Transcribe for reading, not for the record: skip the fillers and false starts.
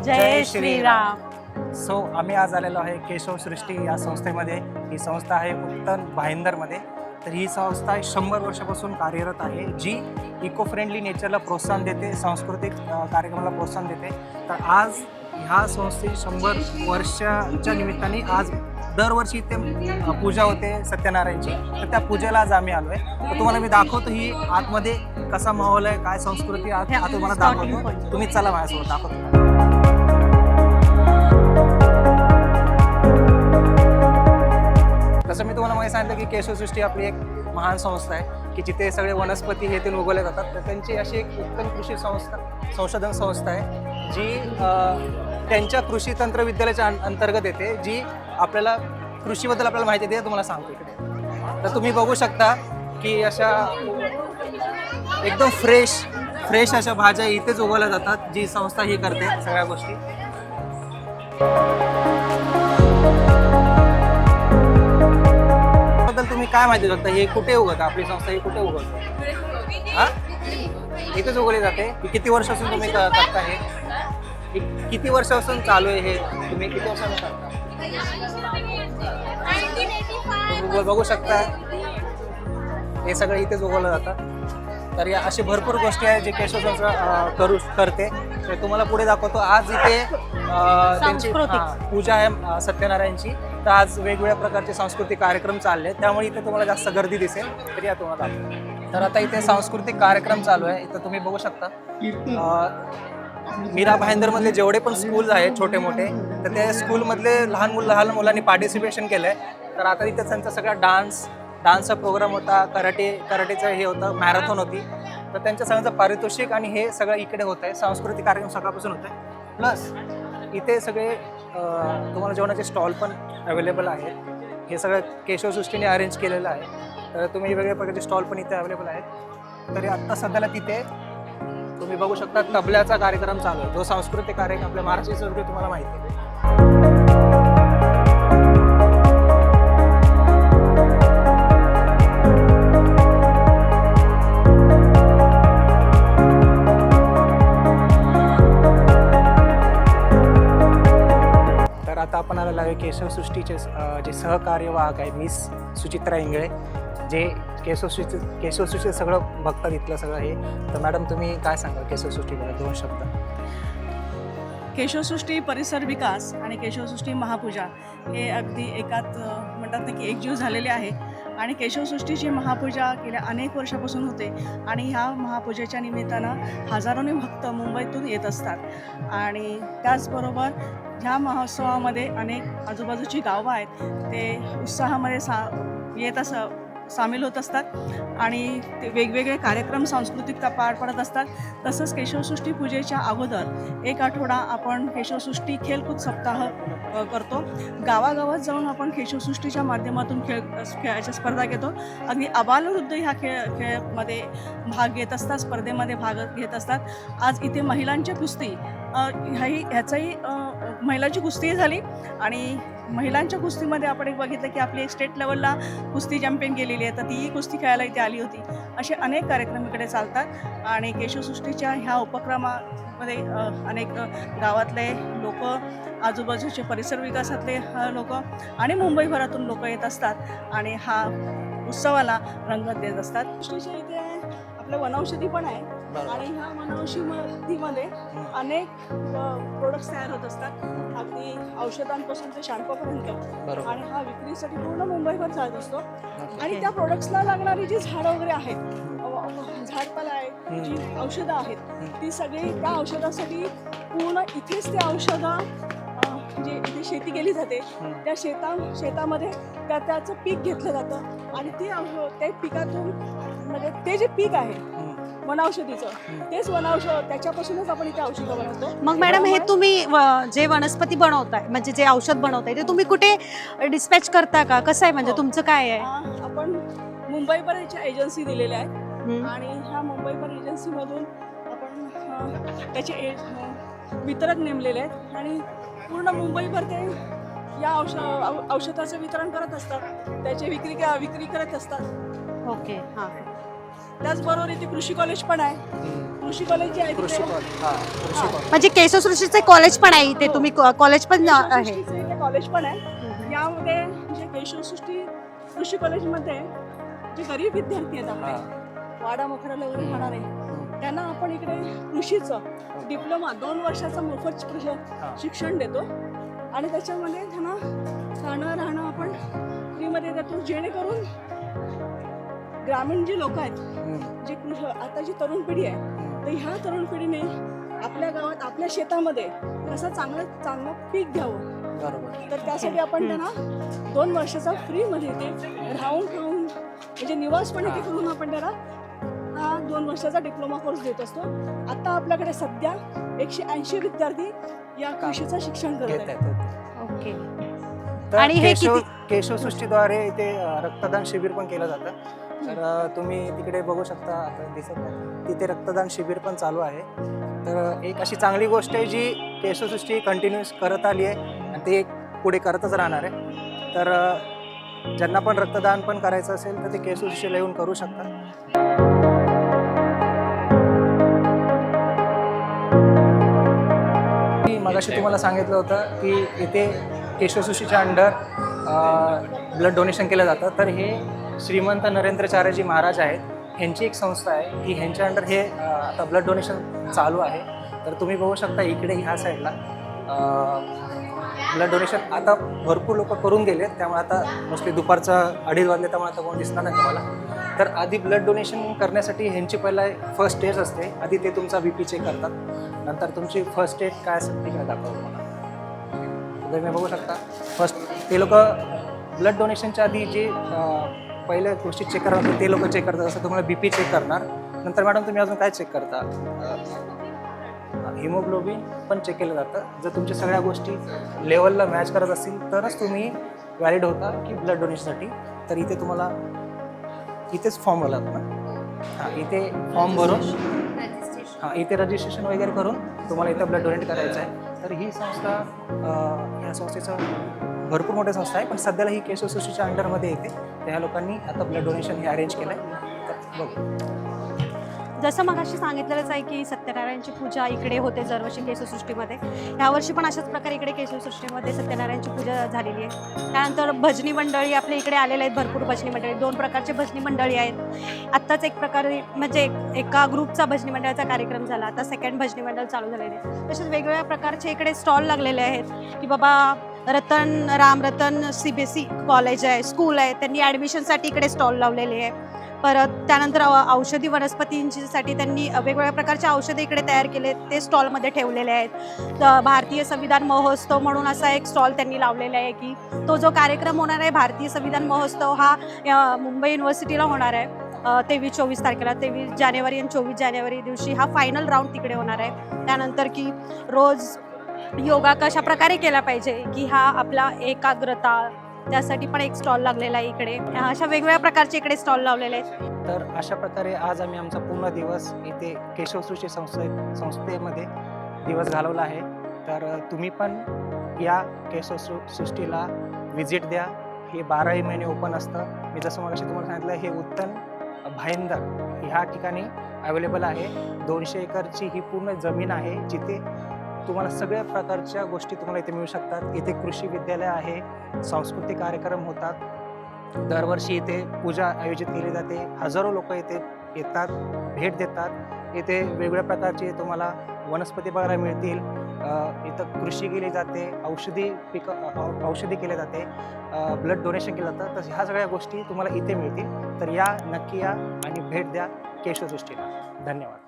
जय Shriram. So आम्ही आज आलेलो आहे केशव सृष्टी या संस्थेमध्ये. ही संस्था आहे उत्तन भाईंदरमध्ये. तर ही संस्था 100 वर्षापासून कार्यरत आहे, जी इको फ्रेंडली नेचरला प्रोत्साहन देते, सांस्कृतिक कार्यक्रमाला प्रोत्साहन देते. तर आज ह्या संस्थेची 100 वर्षाच्या निमित्ताने आज दरवर्षी इथे पूजा होते सत्यनारायणची. तर त्या पूजेला आज आम्ही आलो आहे. तर तुम्हाला मी दाखवतो ही आतमध्ये कसा माहोल आहे, काय संस्कृती आहे, आता तुम्हाला दाखवतो. तुम्ही चला माझ्यासोबत, दाखवतो. तसं मी तुम्हाला माहिती सांगितलं की केशवसृष्टी आपली एक महान संस्था आहे की जिथे सगळे वनस्पती हे ते उगवले जातात. तर त्यांची अशी एक उत्तम कृषी संशोधन संस्था आहे, जी त्यांच्या कृषी तंत्रविद्यालयाच्या अंतर्गत येते, जी आपल्याला कृषीबद्दल आपल्याला माहिती देते. तुम्हाला सांगतो इकडे. तर तुम्ही बघू शकता की अशा एकदम फ्रेश अशा भाज्या इथेच उगवल्या जातात, जी संस्था ही करते सगळ्या गोष्टी. तुम्ही काय माहिती शकता हे कुठे उगवतं, आपली संस्था ही कुठे उगवते? हा, इथेच उगवली जाते. किती वर्षापासून तुम्ही करता हे? किती वर्षापासून चालू आहे हे? तुम्ही किती वर्षापासून करता? तुम्ही बघू शकता हे सगळं इथेच उगवलं जातं. तर या अशी भरपूर गोष्टी आहेत जे केशव संस्था करते. ते तुम्हाला पुढे दाखवतो. आज इथे त्यांची पूजा आहे सत्यनारायणची. तर आज वेगवेगळ्या प्रकारचे सांस्कृतिक कार्यक्रम चालले, त्यामुळे इथे तुम्हाला जास्त गर्दी दिसेल. तर या तुम्हाला दाखवतो. तर आता इथे सांस्कृतिक कार्यक्रम चालू आहे. इथं तुम्ही बघू शकता मीरा भाईंदरमधले जेवढे पण स्कूल आहेत छोटे मोठे, तर त्या स्कूलमधले लहान मुलांनी पार्टिसिपेशन केलं आहे. तर आता इथे त्यांचा सगळा डान्सचा प्रोग्राम होता, कराटेचं हे होतं, मॅरेथॉन होती. तर त्यांच्या सगळ्यांचं पारितोषिक आणि हे सगळं इकडे होत आहे. सांस्कृतिक कार्यक्रम सकाळपासून होत आहे. प्लस इथे सगळे तुम्हाला जेवणाचे स्टॉल पण अवेलेबल आहेत. हे सगळं केशवसृष्टीने अरेंज केलेलं आहे. तर तुम्ही वेगवेगळ्या प्रकारचे स्टॉल पण इथे अवेलेबल आहेत. तरी आत्ता सध्याला तिथे तुम्ही बघू शकता तबल्याचा कार्यक्रम चालू आहे. जो सांस्कृतिक कार्यक्रम आपल्या महाराष्ट्र संस्कृती तुम्हाला माहिती आहे. आता आपण आलेलो आहे केशवसृष्टीचे जे सहकार्यवाहक आहे मिस सुचित्रा इंगळे, जे केशवसृष्टीचं सगळं बघतात इथलं सगळं हे. तर मॅडम तुम्ही काय सांगा केशवसृष्टीबद्दल 2 शब्द? केशवसृष्टी परिसर विकास आणि केशवसृष्टी महापूजा हे अगदी एकात म्हणतात ना की एकजीव झालेले आहे. आणि केशवसृष्टीची महापूजा गेल्या अनेक वर्षापासून होते आणि ह्या महापूजेच्या निमित्तानं हजारोनी भक्त मुंबईतून येत असतात. आणि त्याचबरोबर ह्या महोत्सवामध्ये अनेक आजूबाजूची गावं आहेत, ते उत्साहामध्ये सामील होत असतात आणि ते वेगवेगळे कार्यक्रम सांस्कृतिक पार पडत असतात. तसंच केशवसृष्टी पूजेच्या अगोदर 1 आठवडा आपण केशवसृष्टी खेळकूद सप्ताह करतो. गावागावात जाऊन आपण केशवसृष्टीच्या माध्यमातून खेळाच्या स्पर्धा घेतो. अगदी आबालवृद्ध ह्या खेळामध्ये भाग घेत असतात, स्पर्धेमध्ये भाग घेत असतात. आज इथे महिलांच्या कुस्ती ह्याचाही महिलांची कुस्ती झाली आणि महिलांच्या कुस्तीमध्ये आपण एक बघितलं की आपली एक स्टेट लेवलला कुस्ती चॅम्पियन गेलेली आहे, तर तीही कुस्ती खेळायला इथे आली होती. असे अनेक कार्यक्रम इकडे चालतात आणि केशवसृष्टीच्या ह्या उपक्रमामध्ये अनेक गावातले लोक, आजूबाजूचे परिसर विकासातले लोक आणि मुंबईभरातून लोक येत असतात आणि हा उत्सवाला रंगत देत असतात. सृष्टीच्या इथे आपलं वनौषधी पण आहे आणि ह्या वनौषधीमध्ये अनेक प्रोडक्ट्स तयार होत असतात, अगदी औषधांपासून ते शॅम्पूपर्यंत. आणि हा विक्रीसाठी पूर्ण मुंबईभर जात असतो. आणि त्या प्रोडक्ट्सला लागणारी जी झाडं वगैरे आहेत, झाडपाला आहे, जी औषधं आहेत, ती सगळी त्या औषधासाठी पूर्ण इथेच ते औषधं जे इथे शेती केली जाते, त्या शेतामध्ये त्याचं पीक घेतलं जातं आणि ते पिकातून म्हणजे ते जे पीक आहे वनौषधीचं, तेच वनौषध त्याच्यापासूनच आपण इथे औषधं बनवतो. मग मॅडम हे तुम्ही जे वनस्पती बनवताय म्हणजे जे औषध बनवताय ते तुम्ही कुठे डिस्पॅच करता का, कसं आहे म्हणजे तुमचं काय आहे? आपण मुंबईभरच्या एजन्सी दिलेल्या आहेत आणि ह्या मुंबईभर एजन्सीमधून आपण त्याचे वितरक नेमलेले आहेत आणि पूर्ण मुंबईभर ते या औषधाचं वितरण करत असतात, त्याची विक्री करत असतात. ओके हां. त्याचबरोबर इथे कृषी कॉलेज पण आहे. कृषी कॉलेज जे आहे कृषी तिथे- कॉलेज कृषी कॉलेज म्हणजे केशवसृष्टीचे कॉलेज पण आहे इथे, तुम्ही कॉलेज पण आहे. केशवसृष्टीचं इथे कॉलेज पण आहे. यामध्ये म्हणजे केशवसृष्टी कृषी कॉलेजमध्ये जे गरीब विद्यार्थी आहेत आपले, वाडा मोखराला वगैरे राहणारे, त्यांना आपण इकडे कृषीचं डिप्लोमा 2 वर्षाचं मोफत शिक्षण देतो आणि त्याच्यामध्ये त्यांना खाणं राहणं आपण फ्रीमध्ये देतो, जेणेकरून ग्रामीण जी लोक आहेत, जी आता जी तरुण पिढी आहे, तर ह्या तरुण पिढीने आपल्या गावात आपल्या शेतामध्ये कसं चांगलं पीक घ्यावं. बरोबर. तर त्यासाठी आपण त्यांना 2 वर्षाचा फ्रीमध्ये ते राहून खाऊन म्हणजे निवास पण इथे करून आपण त्याला हा 2 वर्षाचा डिप्लोमा कोर्स देत असतो. आता आपल्याकडे सध्या 180 विद्यार्थी या कृषीचं शिक्षण करत घेत आहेत. आहेत. ओके. तर आणि हे केशवसृष्टीद्वारे इथे रक्तदान शिबिर पण केलं जातं. तर तुम्ही तिकडे बघू शकता, आता दिसत नाही, तिथे रक्तदान शिबिर पण चालू आहे. तर एक अशी चांगली गोष्ट आहे जी केशवसृष्टी कंटिन्यूस करत आली आहे आणि ते पुढे करतच राहणार आहे. तर ज्यांना पण रक्तदान पण करायचं असेल तर ते केशवसृष्टीला येऊन करू शकतात. मी मगाशी तुम्हाला सांगितलं होतं की इथे केशवसृष्टीच्या अंडर ब्लड डोनेशन केलं जातं. तर हे श्रीमंत नरेंद्रचार्यजी महाराज आहेत, ह्यांची एक संस्था आहे की ह्यांच्या अंडर हे आता ब्लड डोनेशन चालू आहे. तर तुम्ही बघू शकता इकडे ह्या साईडला ब्लड डोनेशन आता भरपूर लोक करून गेलेत, त्यामुळे आता मोस्टली दुपारचं 2:30 वाजले, त्यामुळे आता कोण दिसणार नाही तुम्हाला. तर आधी ब्लड डोनेशन करण्यासाठी ह्यांची पहिला फर्स्ट स्टेज असते. आधी ते तुमचा BP चेक करतात, नंतर तुमची फर्स्ट एड काय असेल तिकडे दाखवतो मला. तर तुम्ही बघू शकता फर्स्ट ते लोक ब्लड डोनेशनच्या आधी जे पहिल्या गोष्टी चेक करतात ते लोक चेक करतात. असं तुम्हाला BP चेक करणार. नंतर मॅडम तुम्ही अजून काय चेक करता? हिमोग्लोबिन पण चेक केलं जातं. जर तुमच्या सगळ्या गोष्टी लेवलला मॅच करत असतील तरच तुम्ही व्हॅलिड होता की ब्लड डोनेशनसाठी. तर इथे तुम्हाला इथेच फॉर्म भरला ना, इथे फॉर्म भरून इथे रजिस्ट्रेशन वगैरे करून तुम्हाला इथं ब्लड डोनेट करायचं आहे. तर ही संस्था ह्या संस्थेचं भरपूर मोठी संस्था आहे, पण सध्याला ही केशवसृष्टीच्या अंडरमध्ये येते. त्या लोकांनी आता ब्लड डोनेशन हे अरेंज केलं आहे. तर बघू, जसं मगाशी सांगितलेलंच आहे की सत्यनारायणची पूजा इकडे होते दरवर्षी केशवसृष्टीमध्ये. यावर्षी पण अशाच प्रकारे इकडे केशवसृष्टीमध्ये सत्यनारायणची पूजा झालेली आहे. त्यानंतर भजनी मंडळी आपल्या इकडे आलेले आहेत, भरपूर भजनी मंडळी, 2 प्रकारचे भजनी मंडळी आहेत. आत्ताच एक प्रकारे म्हणजे एका ग्रुपचा भजनी मंडळाचा कार्यक्रम झाला, आता सेकंड भजनी मंडळ चालू झालेले आहे. तसेच वेगवेगळ्या प्रकारचे इकडे स्टॉल लागलेले आहेत की बाबा रामरतन CBSE कॉलेज आहे, स्कूल आहे, त्यांनी ॲडमिशनसाठी इकडे स्टॉल लावलेले आहे. परत त्यानंतर औषधी वनस्पतींसाठी त्यांनी वेगवेगळ्या प्रकारचे औषधे इकडे तयार केले, ते स्टॉलमध्ये ठेवलेले आहेत. तर भारतीय संविधान महोत्सव म्हणून असा एक स्टॉल त्यांनी लावलेला आहे की तो जो कार्यक्रम होणार आहे भारतीय संविधान महोत्सव हा मुंबई युनिव्हर्सिटीला होणार आहे 23-24 तारखेला. 23 जानेवारी आणि 24 जानेवारी दिवशी हा फायनल राऊंड तिकडे होणार आहे. त्यानंतर की रोज योगा कशा प्रकारे केला पाहिजे की हा आपला एकाग्रता, त्यासाठी पण एक स्टॉल लागलेला आहे इकडे. अशा वेगवेगळ्या प्रकारचे इकडे स्टॉल लावलेले आहेत. तर अशा प्रकारे आज आम्ही आमचा पूर्ण दिवस इथे केशवसृष्टी संस्थेमध्ये दिवस घालवला आहे. तर तुम्ही पण या केशवसृष्टीला व्हिजिट द्या. हे 12ही महिने ओपन असतं. मी जसं मगाशी तुम्हाला सांगितलं, हे उत्तन भाईंदर ह्या ठिकाणी अवेलेबल आहे. 200 एकरची ही पूर्ण जमीन आहे, जिथे तुम्हाला सगळ्या प्रकारच्या गोष्टी तुम्हाला इथे मिळू शकतात. इथे कृषी विद्यालय आहे, सांस्कृतिक कार्यक्रम होतात, दरवर्षी इथे पूजा आयोजित केली जाते. हजारो लोक इथे येतात, भेट देतात. इथे वेगवेगळ्या प्रकारचे तुम्हाला वनस्पती बघायला मिळतील. इथं कृषी केली जाते, औषधी केले जाते, ब्लड डोनेशन केलं जातं. तर ह्या सगळ्या गोष्टी तुम्हाला इथे मिळतील. तर या, नक्की या आणि भेट द्या केशवसृष्टीला. धन्यवाद.